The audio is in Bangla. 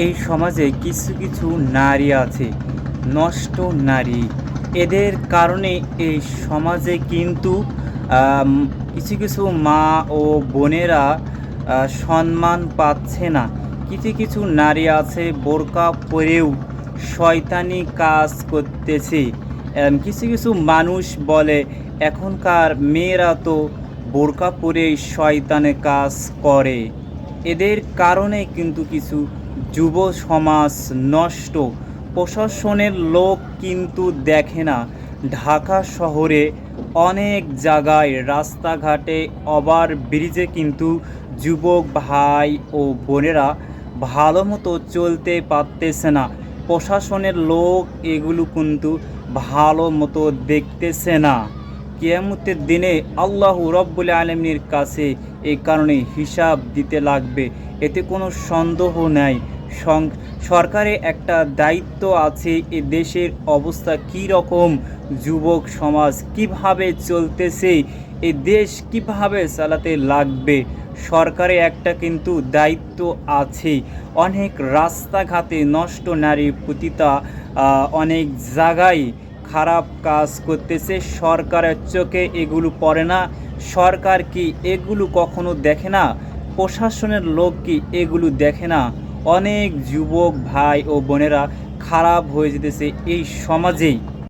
এই সমাজে কিছু কিছু নারী আছে, নষ্ট নারী। এদের কারণে এই সমাজে কিন্তু আম, কিছু কিছু মা ও বোনেরা সম্মান পাচ্ছে না। কিছু কিছু নারী আছে বোরকা পরেও শয়তানি কাজ করতেছে। কিছু কিছু মানুষ বলে এখনকার মেয়েরা তো বোরকা পরেই শয়তানে কাজ করে। এদের কারণে কিন্তু কিছু যুব সমাজ নষ্ট। প্রশাসনের লোক কিন্তু দেখে না। ঢাকা শহরে অনেক জায়গায় রাস্তাঘাটে ওভার ব্রিজে কিন্তু যুবক ভাই ও বোনেরা ভালো মতো চলতে পারতেছে না। প্রশাসনের লোক এগুলো কিন্তু ভালো মতো দেখতেছে না। কিয়ামতের দিনে আল্লাহ রব্বুল আলমীর কাছে এই কারণে হিসাব দিতে লাগবে, এতে কোনো সন্দেহ নাই। সরকারের একটা দায়িত্ব আছে, এ দেশের অবস্থা কী রকম, যুবক সমাজ কিভাবে চলতেছে, এ দেশ কিভাবে চালাতে লাগবে। সরকারের একটা কিন্তু দায়িত্ব আছে। অনেক রাস্তাঘাটে নষ্ট নারী পতিতা অনেক জায়গায় খারাপ কাজ করতেছে, সরকারের চোখে এগুলো পড়ে না। সরকার কি এগুলো কখনো দেখে না? প্রশাসনের লোক কি এগুলো দেখে না? অনেক যুবক ভাই ও বোনেরা খারাপ হয়ে যেতেছে এই সমাজেই।